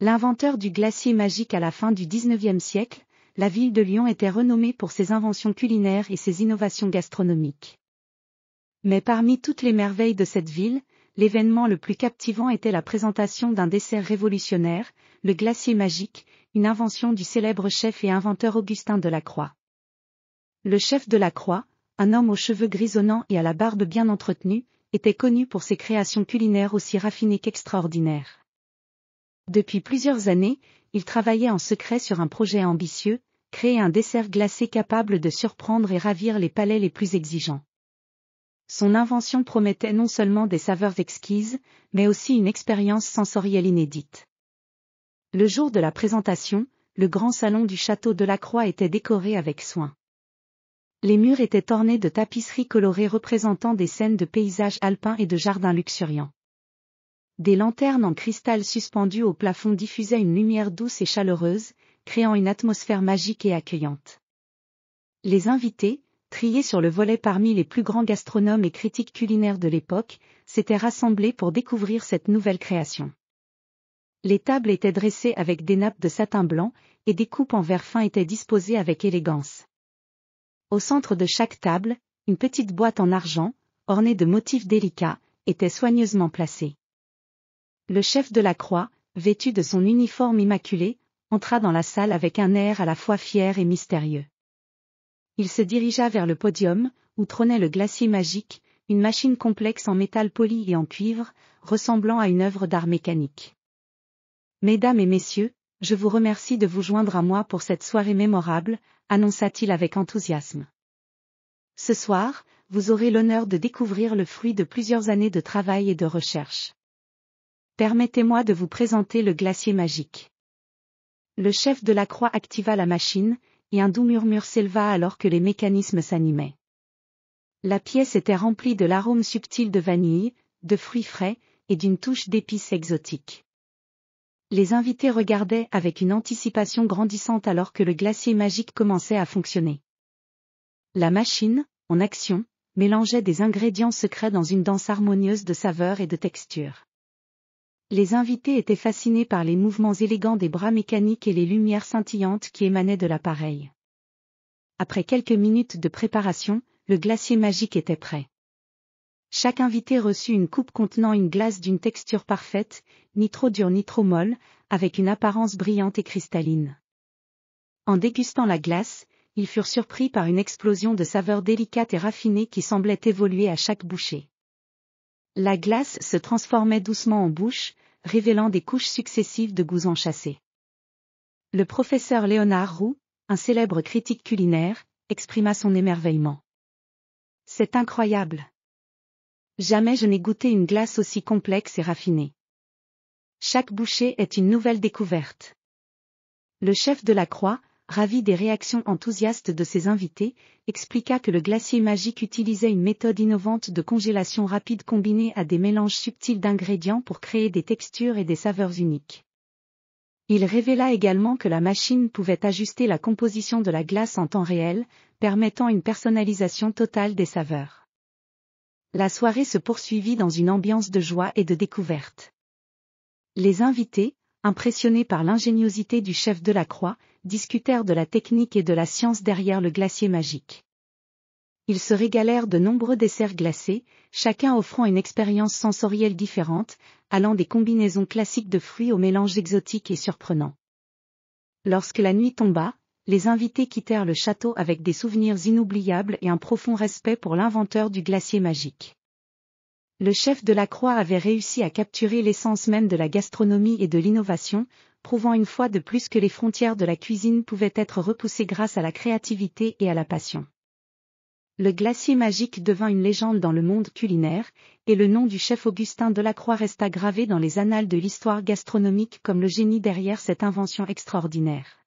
L'inventeur du glacier magique à la fin du XIXe siècle, la ville de Lyon était renommée pour ses inventions culinaires et ses innovations gastronomiques. Mais parmi toutes les merveilles de cette ville, l'événement le plus captivant était la présentation d'un dessert révolutionnaire, le glacier magique, une invention du célèbre chef et inventeur Augustin Delacroix. Le chef Delacroix, un homme aux cheveux grisonnants et à la barbe bien entretenue, était connu pour ses créations culinaires aussi raffinées qu'extraordinaires. Depuis plusieurs années, il travaillait en secret sur un projet ambitieux, créer un dessert glacé capable de surprendre et ravir les palais les plus exigeants. Son invention promettait non seulement des saveurs exquises, mais aussi une expérience sensorielle inédite. Le jour de la présentation, le grand salon du château Delacroix était décoré avec soin. Les murs étaient ornés de tapisseries colorées représentant des scènes de paysages alpins et de jardins luxuriants. Des lanternes en cristal suspendues au plafond diffusaient une lumière douce et chaleureuse, créant une atmosphère magique et accueillante. Les invités, triés sur le volet parmi les plus grands gastronomes et critiques culinaires de l'époque, s'étaient rassemblés pour découvrir cette nouvelle création. Les tables étaient dressées avec des nappes de satin blanc, et des coupes en verre fin étaient disposées avec élégance. Au centre de chaque table, une petite boîte en argent, ornée de motifs délicats, était soigneusement placée. Le chef Delacroix, vêtu de son uniforme immaculé, entra dans la salle avec un air à la fois fier et mystérieux. Il se dirigea vers le podium, où trônait le glacier magique, une machine complexe en métal poli et en cuivre, ressemblant à une œuvre d'art mécanique. « Mesdames et messieurs, je vous remercie de vous joindre à moi pour cette soirée mémorable, annonça-t-il avec enthousiasme. Ce soir, vous aurez l'honneur de découvrir le fruit de plusieurs années de travail et de recherche. Permettez-moi de vous présenter le glacier magique. » Le chef Delacroix activa la machine, et un doux murmure s'éleva alors que les mécanismes s'animaient. La pièce était remplie de l'arôme subtil de vanille, de fruits frais, et d'une touche d'épices exotiques. Les invités regardaient avec une anticipation grandissante alors que le glacier magique commençait à fonctionner. La machine, en action, mélangeait des ingrédients secrets dans une danse harmonieuse de saveurs et de textures. Les invités étaient fascinés par les mouvements élégants des bras mécaniques et les lumières scintillantes qui émanaient de l'appareil. Après quelques minutes de préparation, le glacier magique était prêt. Chaque invité reçut une coupe contenant une glace d'une texture parfaite, ni trop dure ni trop molle, avec une apparence brillante et cristalline. En dégustant la glace, ils furent surpris par une explosion de saveurs délicates et raffinées qui semblaient évoluer à chaque bouchée. La glace se transformait doucement en bouche, révélant des couches successives de goûts enchâssés. Le professeur Léonard Roux, un célèbre critique culinaire, exprima son émerveillement. « C'est incroyable. Jamais je n'ai goûté une glace aussi complexe et raffinée. Chaque bouchée est une nouvelle découverte. » Le chef Delacroix, ravi des réactions enthousiastes de ses invités, expliqua que le glacier magique utilisait une méthode innovante de congélation rapide combinée à des mélanges subtils d'ingrédients pour créer des textures et des saveurs uniques. Il révéla également que la machine pouvait ajuster la composition de la glace en temps réel, permettant une personnalisation totale des saveurs. La soirée se poursuivit dans une ambiance de joie et de découverte. Les invités, impressionnés par l'ingéniosité du chef Delacroix, discutèrent de la technique et de la science derrière le glacier magique. Ils se régalèrent de nombreux desserts glacés, chacun offrant une expérience sensorielle différente, allant des combinaisons classiques de fruits aux mélanges exotiques et surprenants. Lorsque la nuit tomba, les invités quittèrent le château avec des souvenirs inoubliables et un profond respect pour l'inventeur du glacier magique. Le chef Delacroix avait réussi à capturer l'essence même de la gastronomie et de l'innovation, prouvant une fois de plus que les frontières de la cuisine pouvaient être repoussées grâce à la créativité et à la passion. Le glacier magique devint une légende dans le monde culinaire, et le nom du chef Augustin Delacroix resta gravé dans les annales de l'histoire gastronomique comme le génie derrière cette invention extraordinaire.